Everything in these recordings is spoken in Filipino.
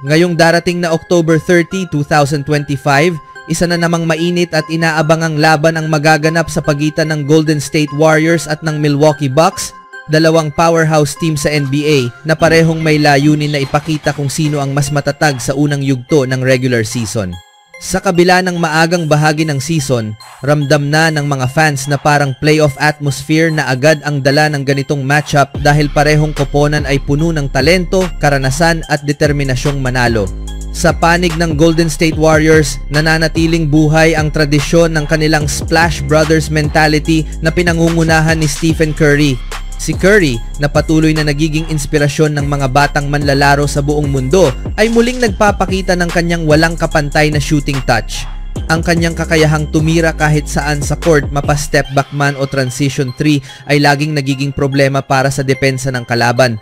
Ngayong darating na October 30, 2025, isa na namang mainit at inaabangang laban ang magaganap sa pagitan ng Golden State Warriors at ng Milwaukee Bucks, dalawang powerhouse team sa NBA na parehong may layunin na ipakita kung sino ang mas matatag sa unang yugto ng regular season. Sa kabila ng maagang bahagi ng season, ramdam na ng mga fans na parang playoff atmosphere na agad ang dala ng ganitong matchup dahil parehong koponan ay puno ng talento, karanasan at determinasyong manalo. Sa panig ng Golden State Warriors, nananatiling buhay ang tradisyon ng kanilang Splash Brothers mentality na pinangungunahan ni Stephen Curry. Si Curry, na patuloy na nagiging inspirasyon ng mga batang manlalaro sa buong mundo, ay muling nagpapakita ng kanyang walang kapantay na shooting touch. Ang kanyang kakayahang tumira kahit saan sa court, mapa-step back man o transition 3 ay laging nagiging problema para sa depensa ng kalaban.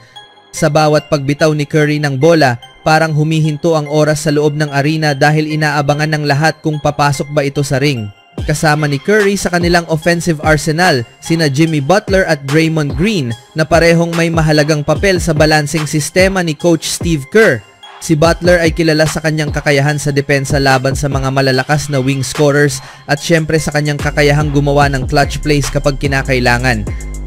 Sa bawat pagbitaw ni Curry ng bola, parang humihinto ang oras sa loob ng arena dahil inaabangan ng lahat kung papasok ba ito sa ring. Kasama ni Curry sa kanilang offensive arsenal, sina Jimmy Butler at Draymond Green na parehong may mahalagang papel sa balancing sistema ni Coach Steve Kerr. Si Butler ay kilala sa kanyang kakayahan sa depensa laban sa mga malalakas na wing scorers at syempre sa kanyang kakayahang gumawa ng clutch plays kapag kinakailangan.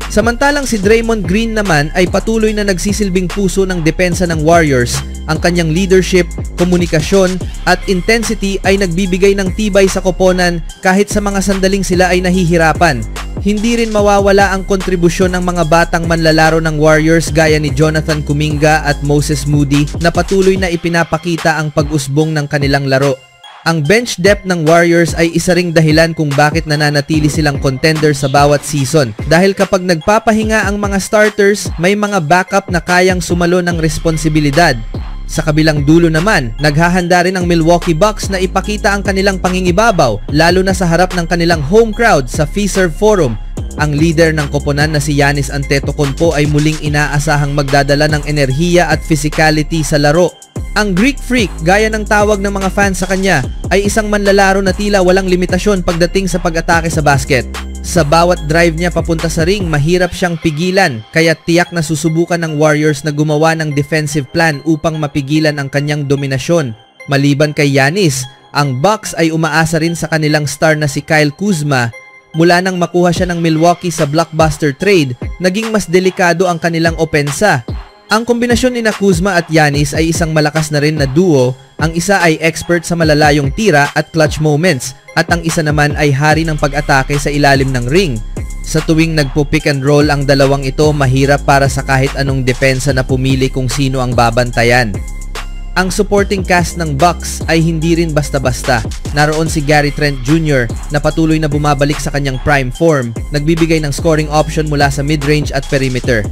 Samantalang si Draymond Green naman ay patuloy na nagsisilbing puso ng depensa ng Warriors. Ang kanyang leadership, komunikasyon at intensity ay nagbibigay ng tibay sa koponan kahit sa mga sandaling sila ay nahihirapan. Hindi rin mawawala ang kontribusyon ng mga batang manlalaro ng Warriors gaya ni Jonathan Kuminga at Moses Moody na patuloy na ipinapakita ang pag-usbong ng kanilang laro. Ang bench depth ng Warriors ay isa ring dahilan kung bakit nananatili silang contender sa bawat season. Dahil kapag nagpapahinga ang mga starters, may mga backup na kayang sumalo ng responsibilidad. Sa kabilang dulo naman, naghahanda rin ang Milwaukee Bucks na ipakita ang kanilang pangingibabaw, lalo na sa harap ng kanilang home crowd sa Fiserv Forum. Ang leader ng koponan na si Giannis Antetokounmpo ay muling inaasahang magdadala ng enerhiya at physicality sa laro. Ang Greek Freak, gaya ng tawag ng mga fans sa kanya, ay isang manlalaro na tila walang limitasyon pagdating sa pag-atake sa basket. Sa bawat drive niya papunta sa ring, mahirap siyang pigilan, kaya tiyak na susubukan ng Warriors na gumawa ng defensive plan upang mapigilan ang kanyang dominasyon. Maliban kay Giannis, ang Bucks ay umaasa rin sa kanilang star na si Kyle Kuzma. Mula nang makuha siya ng Milwaukee sa blockbuster trade, naging mas delikado ang kanilang opensa. Ang kombinasyon ni Kuzma at Giannis ay isang malakas na rin na duo. Ang isa ay expert sa malalayong tira at clutch moments, at ang isa naman ay hari ng pag-atake sa ilalim ng ring. Sa tuwing nagpo-pick and roll ang dalawang ito, mahirap para sa kahit anong depensa na pumili kung sino ang babantayan. Ang supporting cast ng Bucks ay hindi rin basta-basta. Naroon si Gary Trent Jr. na patuloy na bumabalik sa kanyang prime form, nagbibigay ng scoring option mula sa mid-range at perimeter.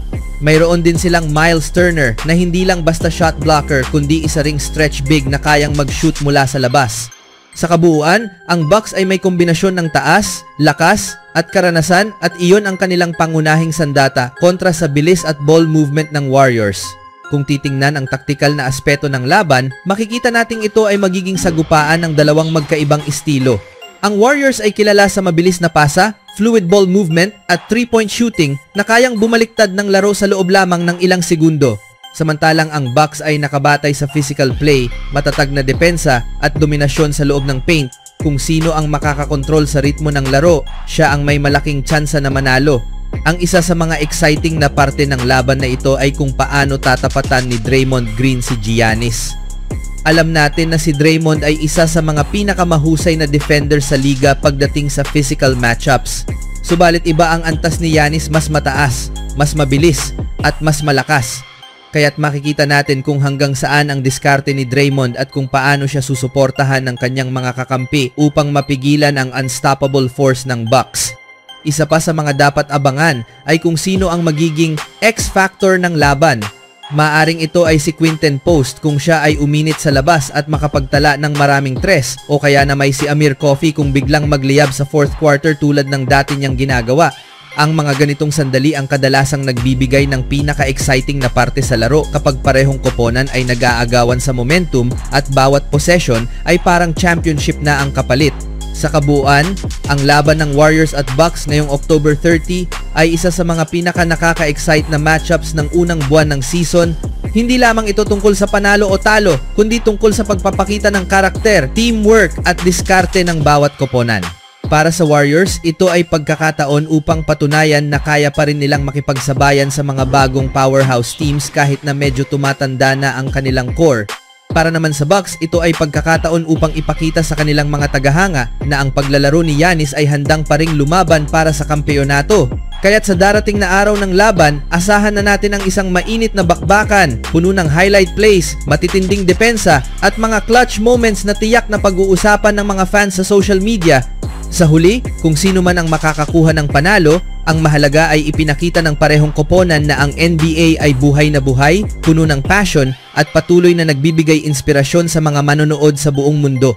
Mayroon din silang Miles Turner na hindi lang basta shot blocker kundi isa ring stretch big na kayang mag-shoot mula sa labas. Sa kabuuan, ang Bucks ay may kombinasyon ng taas, lakas at karanasan at iyon ang kanilang pangunahing sandata kontra sa bilis at ball movement ng Warriors. Kung titingnan ang taktikal na aspeto ng laban, makikita nating ito ay magiging sagupaan ng dalawang magkaibang estilo. Ang Warriors ay kilala sa mabilis na pasa, fluid ball movement at 3-point shooting na kayang bumaliktad ng laro sa loob lamang ng ilang segundo. Samantalang ang Bucks ay nakabatay sa physical play, matatag na depensa at dominasyon sa loob ng paint. Kung sino ang makakakontrol sa ritmo ng laro, siya ang may malaking tsansa na manalo. Ang isa sa mga exciting na parte ng laban na ito ay kung paano tatapatan ni Draymond Green si Giannis. Alam natin na si Draymond ay isa sa mga pinakamahusay na defender sa liga pagdating sa physical matchups. Subalit iba ang antas ni Giannis, mas mataas, mas mabilis, at mas malakas. Kaya't makikita natin kung hanggang saan ang diskarte ni Draymond at kung paano siya susuportahan ng kanyang mga kakampi upang mapigilan ang unstoppable force ng Bucks. Isa pa sa mga dapat abangan ay kung sino ang magiging X-factor ng laban. Maaring ito ay si Quinten Post kung siya ay uminit sa labas at makapagtala ng maraming tres, o kaya na may si Amir Coffey kung biglang magliyab sa fourth quarter tulad ng dati niyang ginagawa. Ang mga ganitong sandali ang kadalasang nagbibigay ng pinaka-exciting na parte sa laro kapag parehong koponan ay nag-aagawan sa momentum at bawat possession ay parang championship na ang kapalit. Sa kabuuan, ang laban ng Warriors at Bucks ngayong October 30 ay isa sa mga pinaka-nakaka-excite na matchups ng unang buwan ng season Hindi lamang ito tungkol sa panalo o talo, kundi tungkol sa pagpapakita ng karakter, teamwork at diskarte ng bawat koponan. Para sa Warriors, ito ay pagkakataon upang patunayan na kaya pa rin nilang makipagsabayan sa mga bagong powerhouse teams kahit na medyo tumatanda na ang kanilang core. Para naman sa Bucks, ito ay pagkakataon upang ipakita sa kanilang mga tagahanga na ang paglalaro ni Giannis ay handang pa ring lumaban para sa kampeonato. Kaya't sa darating na araw ng laban, asahan na natin ang isang mainit na bakbakan, puno ng highlight plays, matitinding depensa at mga clutch moments na tiyak na pag-uusapan ng mga fans sa social media. Sa huli, kung sino man ang makakakuha ng panalo, ang mahalaga ay ipinakita ng parehong koponan na ang NBA ay buhay na buhay, puno ng passion at patuloy na nagbibigay inspirasyon sa mga manonood sa buong mundo.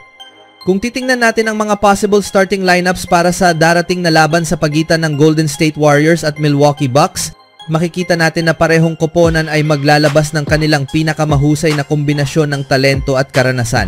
Kung titingnan natin ang mga possible starting lineups para sa darating na laban sa pagitan ng Golden State Warriors at Milwaukee Bucks, makikita natin na parehong koponan ay maglalabas ng kanilang pinakamahusay na kombinasyon ng talento at karanasan.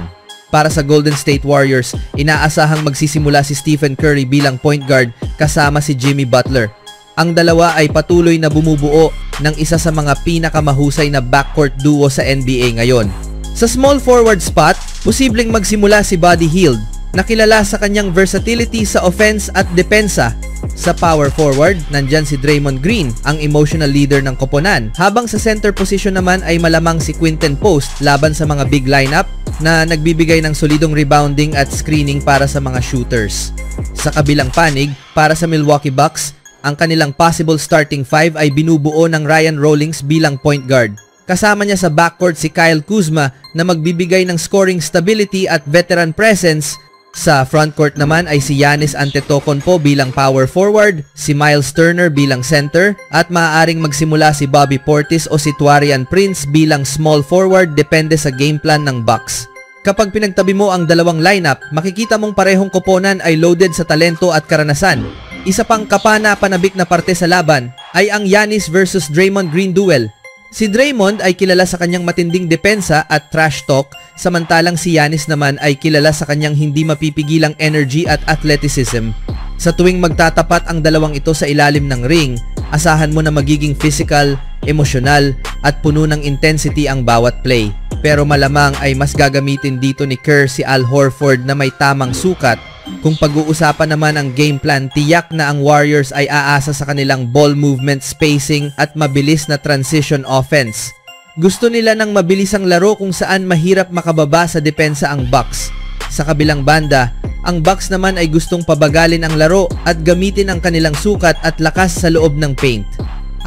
Para sa Golden State Warriors, inaasahang magsisimula si Stephen Curry bilang point guard kasama si Jimmy Butler. Ang dalawa ay patuloy na bumubuo ng isa sa mga pinakamahusay na backcourt duo sa NBA ngayon. Sa small forward spot, posibleng magsimula si Buddy Hield, na kilala sa kanyang versatility sa offense at depensa. Sa power forward, nandyan si Draymond Green, ang emotional leader ng koponan. Habang sa center position naman ay malamang si Quinton Post laban sa mga big lineup na nagbibigay ng solidong rebounding at screening para sa mga shooters. Sa kabilang panig, para sa Milwaukee Bucks, ang kanilang possible starting five ay binubuo ng Ryan Rollins bilang point guard. Kasama niya sa backcourt si Kyle Kuzma na magbibigay ng scoring stability at veteran presence. Sa frontcourt naman ay si Giannis Antetokounmpo bilang power forward, si Miles Turner bilang center, at maaaring magsimula si Bobby Portis o si Taurean Prince bilang small forward depende sa game plan ng Bucks. Kapag pinagtabi mo ang dalawang lineup, makikita mong parehong koponan ay loaded sa talento at karanasan. Isa pang kapana-panabik na parte sa laban ay ang Giannis versus Draymond Green duel. Si Draymond ay kilala sa kanyang matinding depensa at trash talk, samantalang si Giannis naman ay kilala sa kanyang hindi mapipigilang energy at athleticism. Sa tuwing magtatapat ang dalawang ito sa ilalim ng ring, asahan mo na magiging physical, emosyonal at puno ng intensity ang bawat play. Pero malamang ay mas gagamitin dito ni Kerr si Al Horford na may tamang sukat. Kung pag-uusapan naman ang game plan, tiyak na ang Warriors ay aasa sa kanilang ball movement, spacing at mabilis na transition offense. Gusto nila ng mabilisang laro kung saan mahirap makababa sa depensa ang Bucks. Sa kabilang banda, ang Bucks naman ay gustong pabagalin ang laro at gamitin ang kanilang sukat at lakas sa loob ng paint.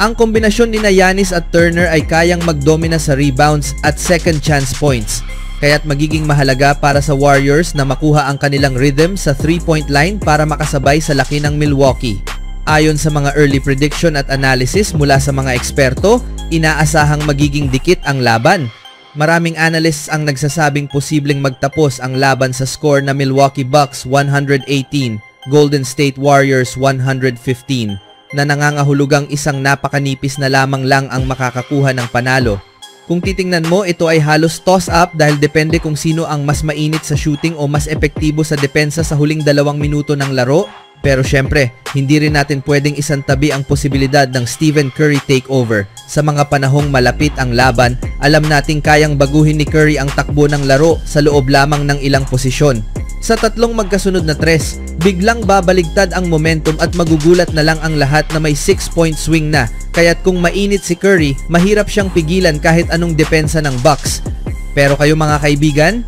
Ang kombinasyon ni Giannis at Turner ay kayang magdomina sa rebounds at second chance points. Kaya't magiging mahalaga para sa Warriors na makuha ang kanilang rhythm sa 3-point line para makasabay sa laki ng Milwaukee. Ayon sa mga early prediction at analysis mula sa mga eksperto, inaasahang magiging dikit ang laban. Maraming analysts ang nagsasabing posibleng magtapos ang laban sa score na Milwaukee Bucks 118, Golden State Warriors 115, na nangangahulugang isang napakanipis na lamang lang ang makakakuha ng panalo. Kung titingnan mo, ito ay halos toss-up dahil depende kung sino ang mas mainit sa shooting o mas epektibo sa depensa sa huling 2 minuto ng laro. Pero syempre, hindi rin natin pwedeng isantabi ang posibilidad ng Stephen Curry takeover. Sa mga panahong malapit ang laban, alam nating kayang baguhin ni Curry ang takbo ng laro sa loob lamang ng ilang posisyon. Sa 3 magkasunod na tres, biglang babaligtad ang momentum at magugulat na lang ang lahat na may 6-point swing na. Kaya't kung mainit si Curry, mahirap siyang pigilan kahit anong depensa ng Bucks. Pero kayo mga kaibigan,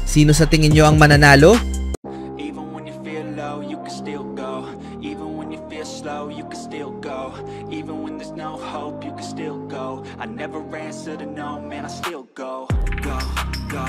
sino sa tingin nyo ang mananalo? Even when you feel low, you can still go. Even when you feel slow, you can still go. Even when there's no hope, you can still go. I never answer to no, man, I still go. Go, go.